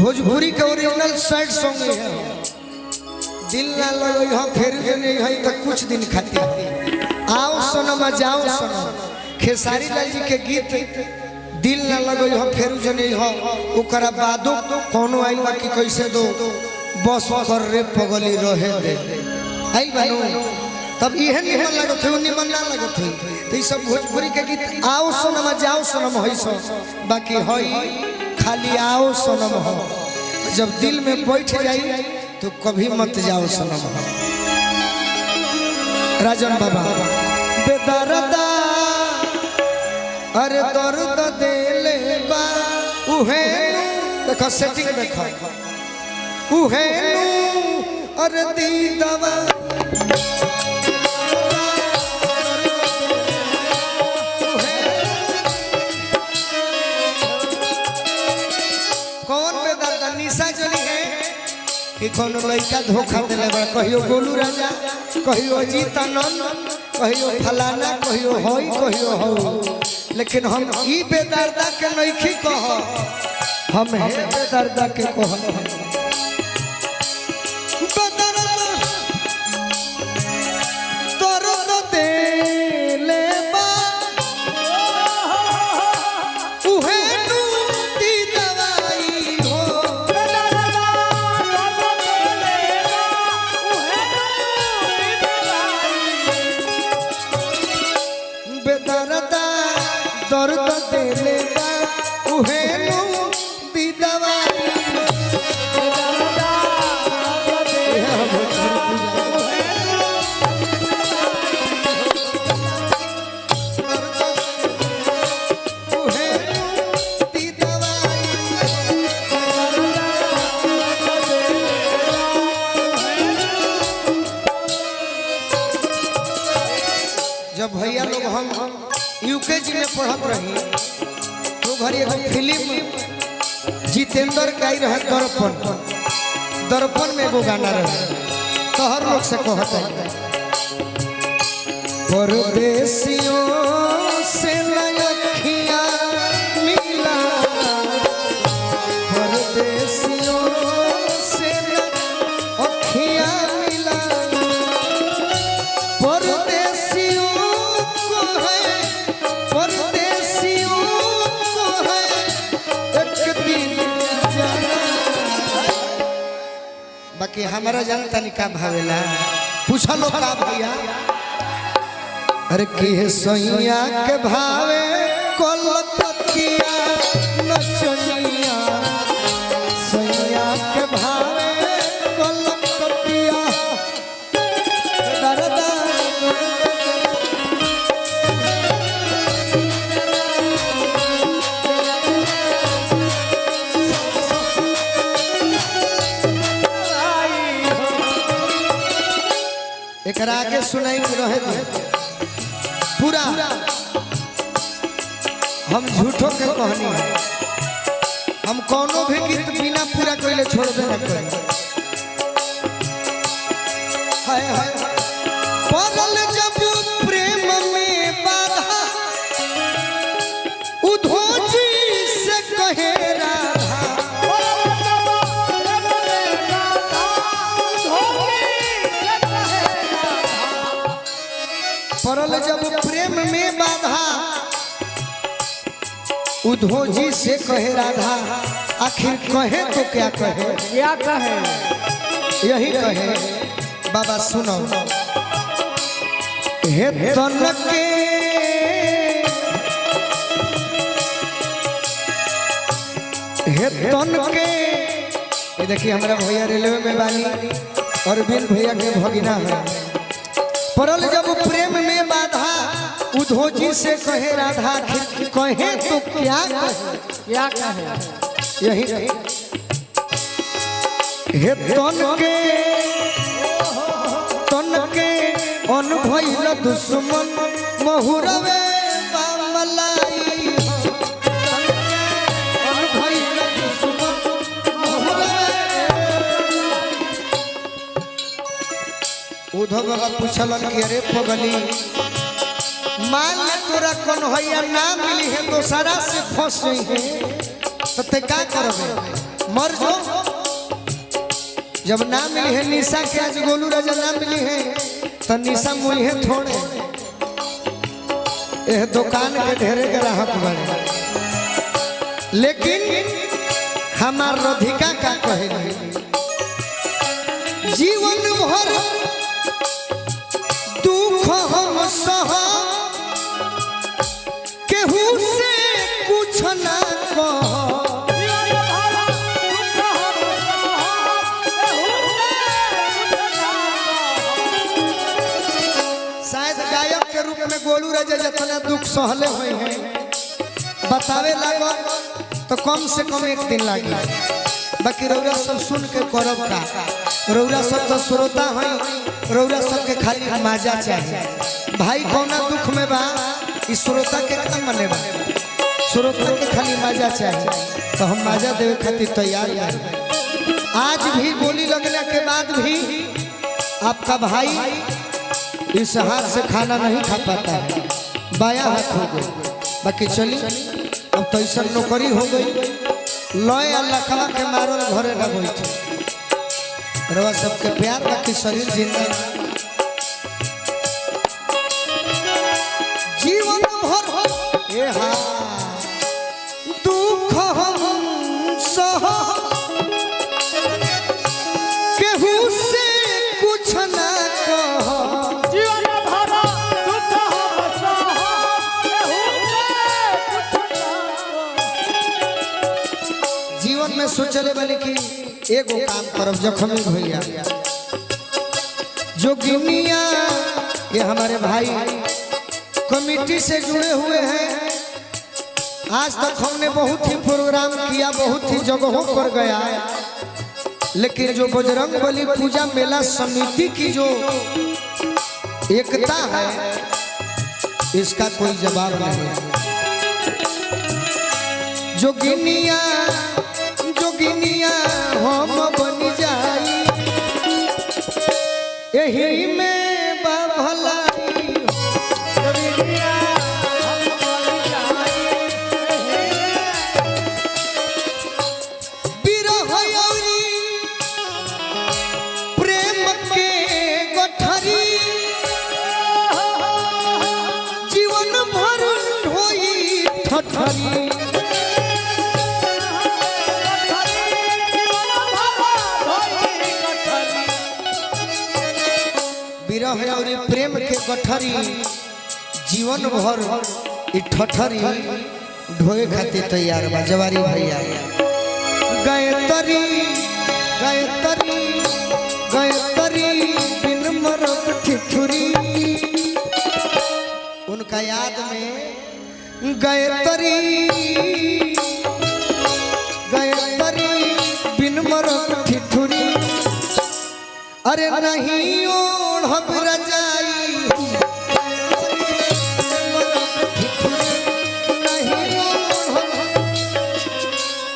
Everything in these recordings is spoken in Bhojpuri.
भोजपुरी के ओरिजिनल सैड सॉन्ग है। दिल ना लगे हो फिर नहीं है तो कुछ दिन खातिर आओ सनम जाओ सनम। खेसारी लाल जी के गीत दिल ना लगे हो फिर नहीं हो ओकरा बादो कोनो आइल बा कि कैसे दो बस कर रे पगली रहे दे आई बानू तब इहे निमन लागत है निमन ना लागत है। तो सब भोजपुरी के गीत आओ सनम जाओ सनम है सो बाकी है खाली आओ सनम हो जब दिल में बैठ जाई तो कभी मत जाओ सनम। राजन बाबा बेदर्दा अरे दर्द देले बा उहे देखो सेटिंग देखो उहे अरे दी दवा कौन बेदर्दा निशा जली है कि कौन लड़का धोखा दिले बा कहियो गोलू राजा कहियो अजीत आनंद कहियो फलाना कहियो होई कहियो हो लेकिन हम ई बेदर्दा के नइखी कह हम है बेदर्दा के कह दर्द देले बा उहे नु दी दवाई हो बेदर्दा दर्द देले बा उहे नु दी दवाई जब भैया लोग हम यूकेजी में पढ़त रही तो घर एगो फिल्म जितेंद्र गाई रहे दर्पण दर्पण में एगो गाना रहे तो हर लोग से कहता है परदेसियों से लखियां मिला परदेसियों से लखियां मिला बाकी हमारा जानता नहीं का भावेला पूछा लो का भैया अरे के सैया के भावे कोलकतिया नचनिया सैया के भावे कोलकतिया दर्दा एक आगे सुनाई रहे थे पूरा हम झूठों के कहानी है हम कोनो भी गीत बिना पूरा कोइले छोड़ देना करें हाय हाय पगल जब प्रेम में बाधा उधोजी से कहे राधा परल जब प्रेम में बाधा उधोजी से कहे राधा आखिर कहे तो क्या कहे यही कहे बाबा सुनो हे तन के ये देखिए हमारा भैया रेलवे में बानी अरविंद भैया के भगिना है परल जब प्रेम में बाधा उधोजी से कहे राधा कहे तो क्या कहे यही हे तन के अनभइल दुश्मन महुरवे मलाई अनभइल दुश्मन महुरवे उद्धव बाबा पूछलन कि अरे पगली मान ले तोरा कन्हैया ना मिली है दोसरा से फंस गई है तो ते का करबे मर जो। जब ना मिली है निशा के आज गोलू राजा ना मिली है तो निशा मुई है थोड़े यह दुकान के ढेरे ग्राहक बने। लेकिन हमार राधिका का कहे जीवन भर दुख हम सह केहू से कुछ ना कह। शायद गायक के रूप में गोलू राजा जितना दुख सहले हुए हैं बतावे लागो तो कम से कम एक दिन लगी। बाकी रौरा सब सुन के करब का रौरा सब तो श्रोता है रौरा सब के खाली मजा चाहिए। भाई कौना दुख में बा इस श्रोता के क्या मने बा श्रोता के खाली मजा चाहिए तो हम मजा देवे खातिर तैयार हैं। आज भी गोली लगने के बाद भी आपका भाई इस हाथ से खाना नहीं खा पाता है बाया हाथ हो गई। बाकी चली अब तो ऐसा नौकरी हो गई लय लखवा के मारो घरे न बैठे रवा सबके प्यार बाकी शरीर जिंदा जीवन भर ये हाँ दुख हम सह केहू से कुछ ना कह। जीवन में सोचले बने कि एगो काम करब जखमी भैया जोगिनिया ये हमारे भाई कमेटी से जुड़े हुए हैं। आज तक हमने बहुत ही प्रोग्राम किया बहुत ही जगहों पर गया लेकिन जो बजरंग बली पूजा मेला समिति की जो एकता है इसका कोई जवाब नहीं। जोगिनिया जोगिनिया हम बन जाई यही में भलाई बिरह औरी प्रेम के गठरी जीवन भर ढोई ठठरी। विरह और प्रेम के गठरी जीवन भर ठठरी ढोए खातिर तैयार बा जवारी भैया। गायत्री गायत्री गायत्री बिन मरक ठिठुरी उनका याद में गायत्री गायत्री बिन मरक ठिठुरी अरे नहीं ओढ़ब रजाई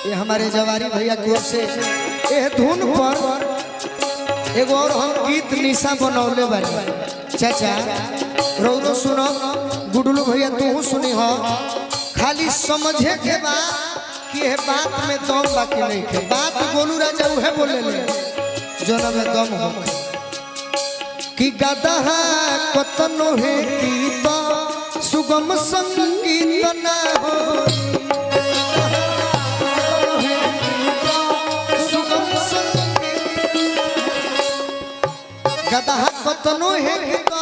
ये हमारे जवारी भैया की ओर से यह धुन पर एगो और हम गीत निशा बनौले बानी चाचा रौरो सुनो गुडलू भैया तू सुनी हो खाली समझे के बाद कि यह बात में दम बाकी नहीं के बात गोलू राजा उहे बोले ले जोना में दम हो कि गदहा कतनो है गीत सुगम संगीत ना हो सुगम संगीत गदहा कतनो है गीत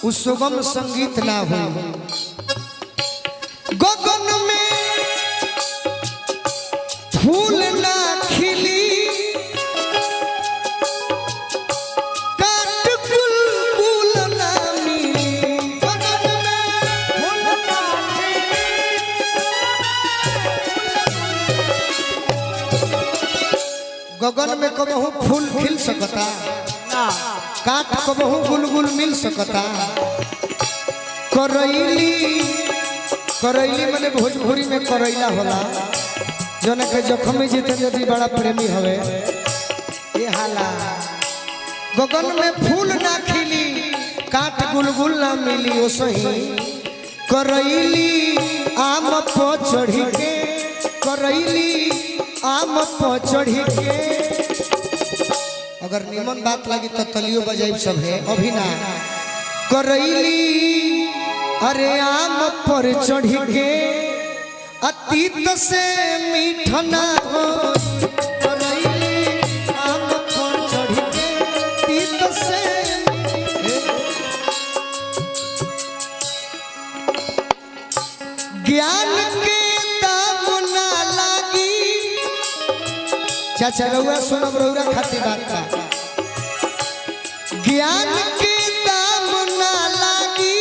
उस सुगम संगीत ना हो। गगन में फूल ना खिली गगन में कबहू फूल खिल सकता काट कबहू गुलगुल मिल सकता। करैली करैली माने भोजपुरी में करैला होला जोने के जखमी जितेंद्र जी बड़ा प्रेमी हवे ये हाला। गगन में फूल ना खिली काट गुलगुल ना मिली ओ सही करैली आम पर चढ़ी के करैली आम पर चढ़ी के। अगर निमन बात लगी तो तलियो बजाइब सब है अभी ना। करैली अरे आम पर चढ़ी के अतीत से मीठा ना हो। करैली आम पर चढ़ी के अतीत से ज्ञान के दाम ना लागी। चाचा रउआ सुनब रउरा खातिर बात बा। ज्ञान के दाम ना लागी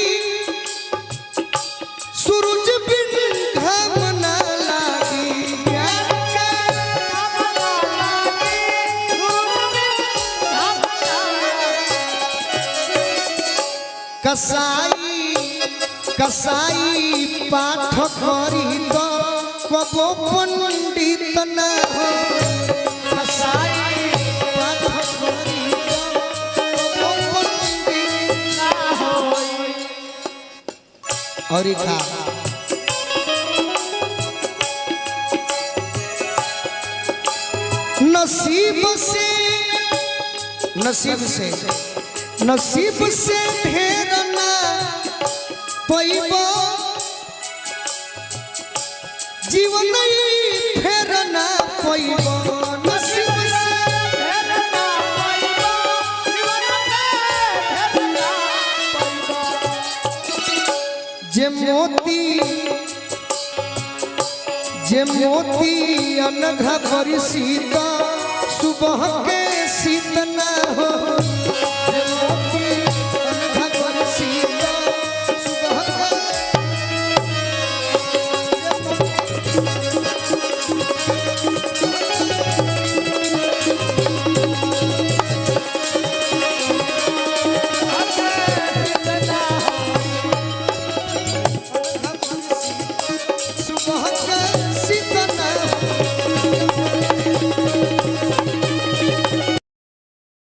सूरज बिन घाम ना लागी। ज्ञान के दाम ना लागी सूरज बिन घाम ना लागी। कसाई पाठ करी तो कबो पंडित ना हो। कसाई पाठ करी तो कबो पंडित ना हो। और का नसीब से ढेर ना पैबो जीवन फेर ना पैबो। नसीब से ढेर ना पैबो जीवन फेर ना पैबो। जे मोती अनघा बरसी तो सुबह के शीत ना हो।